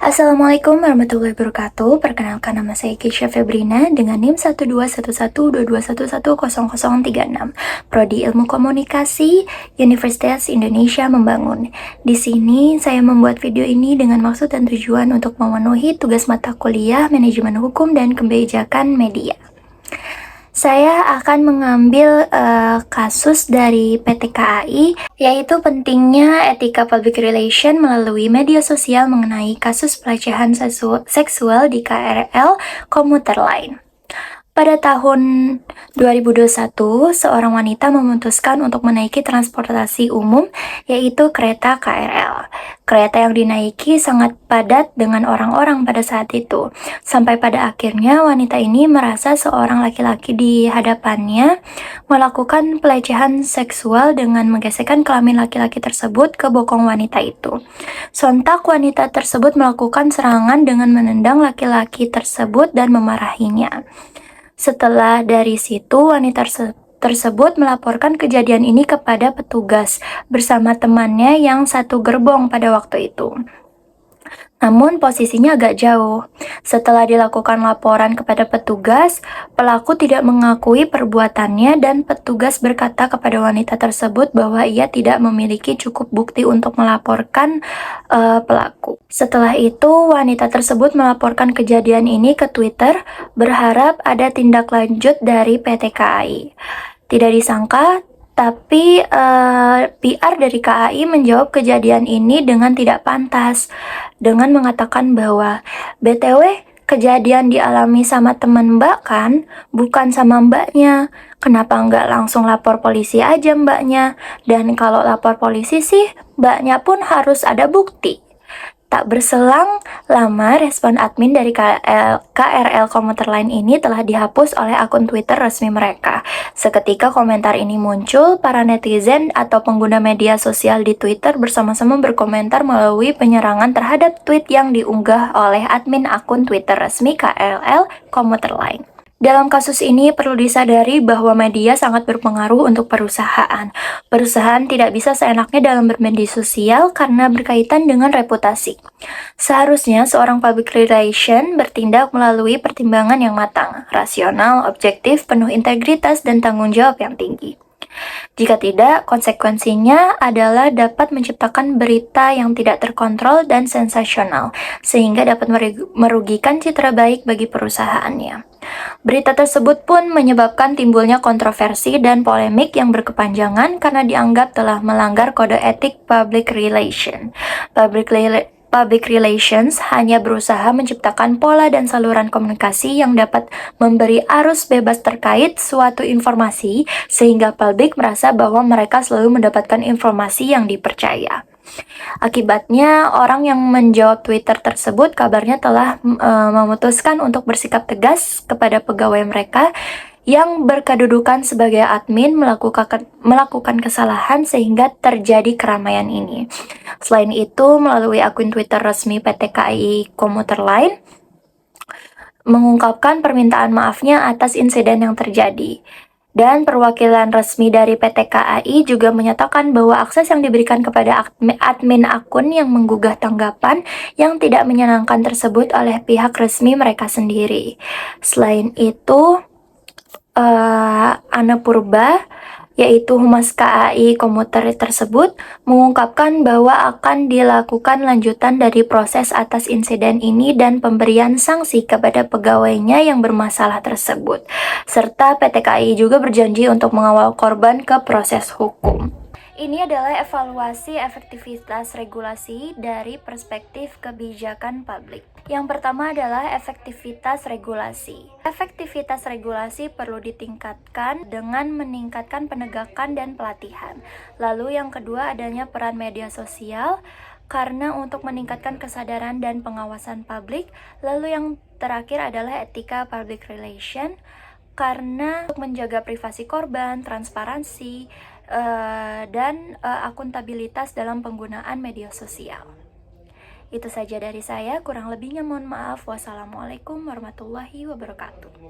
Assalamualaikum warahmatullahi wabarakatuh. Perkenalkan, nama saya Keisha Febrina dengan NIM 1211221100036. Prodi Ilmu Komunikasi, Universitas Indonesia Membangun. Di sini saya membuat video ini dengan maksud dan tujuan untuk memenuhi tugas mata kuliah Manajemen Hukum dan Kebijakan Media. Saya akan mengambil kasus dari PT KAI, yaitu pentingnya etika public relation melalui media sosial mengenai kasus pelecehan seksual di KRL komuter lain. Pada tahun 2021, seorang wanita memutuskan untuk menaiki transportasi umum, yaitu kereta KRL. Kereta yang dinaiki sangat padat dengan orang-orang pada saat itu. Sampai pada akhirnya wanita ini merasa seorang laki-laki di hadapannya melakukan pelecehan seksual dengan menggesekkan kelamin laki-laki tersebut ke bokong wanita itu. Sontak wanita tersebut melakukan serangan dengan menendang laki-laki tersebut dan memarahinya. Setelah dari situ, wanita tersebut melaporkan kejadian ini kepada petugas bersama temannya yang satu gerbong pada waktu itu. Namun posisinya agak jauh. Setelah dilakukan laporan kepada petugas, pelaku tidak mengakui perbuatannya dan petugas berkata kepada wanita tersebut bahwa ia tidak memiliki cukup bukti untuk melaporkan pelaku. Setelah itu, wanita tersebut melaporkan kejadian ini ke Twitter, berharap ada tindak lanjut dari PT KAI. Tidak disangka, tapi PR dari KAI menjawab kejadian ini dengan tidak pantas, dengan mengatakan bahwa BTW kejadian dialami sama teman mbak kan, bukan sama mbaknya. Kenapa nggak langsung lapor polisi aja mbaknya? Dan kalau lapor polisi sih, mbaknya pun harus ada bukti. Tak berselang lama, respon admin dari KRL komuter lain ini telah dihapus oleh akun Twitter resmi mereka. Seketika komentar ini muncul, para netizen atau pengguna media sosial di Twitter bersama-sama berkomentar melalui penyerangan terhadap tweet yang diunggah oleh admin akun Twitter resmi KRL komuter lain. Dalam kasus ini perlu disadari bahwa media sangat berpengaruh untuk perusahaan. Perusahaan tidak bisa seenaknya dalam bermedia sosial karena berkaitan dengan reputasi. Seharusnya seorang public relation bertindak melalui pertimbangan yang matang, rasional, objektif, penuh integritas, dan tanggung jawab yang tinggi. Jika tidak, konsekuensinya adalah dapat menciptakan berita yang tidak terkontrol dan sensasional, sehingga dapat merugikan citra baik bagi perusahaannya. Berita tersebut pun menyebabkan timbulnya kontroversi dan polemik yang berkepanjangan karena dianggap telah melanggar kode etik public relation. Public relations hanya berusaha menciptakan pola dan saluran komunikasi yang dapat memberi arus bebas terkait suatu informasi sehingga publik merasa bahwa mereka selalu mendapatkan informasi yang dipercaya. Akibatnya, orang yang menjawab Twitter tersebut kabarnya telah memutuskan untuk bersikap tegas kepada pegawai mereka yang berkedudukan sebagai admin melakukan kesalahan sehingga terjadi keramaian ini. Selain itu, melalui akun Twitter resmi PT KAI komuter lain mengungkapkan permintaan maafnya atas insiden yang terjadi. Dan perwakilan resmi dari PT KAI juga menyatakan bahwa akses yang diberikan kepada admin akun yang menggugah tanggapan yang tidak menyenangkan tersebut oleh pihak resmi mereka sendiri. Selain itu, Anne Purba, yaitu Humas KAI komuter tersebut, mengungkapkan bahwa akan dilakukan lanjutan dari proses atas insiden ini dan pemberian sanksi kepada pegawainya yang bermasalah tersebut. Serta PT KAI juga berjanji untuk mengawal korban ke proses hukum. Ini adalah evaluasi efektivitas regulasi dari perspektif kebijakan publik. Yang pertama adalah efektivitas regulasi. Efektivitas regulasi perlu ditingkatkan dengan meningkatkan penegakan dan pelatihan. Lalu yang kedua adanya peran media sosial, karena untuk meningkatkan kesadaran dan pengawasan publik. Lalu yang terakhir adalah etika public relation, karena untuk menjaga privasi korban, transparansi, dan akuntabilitas dalam penggunaan media sosial. Itu saja dari saya, kurang lebihnya mohon maaf. Wassalamualaikum warahmatullahi wabarakatuh.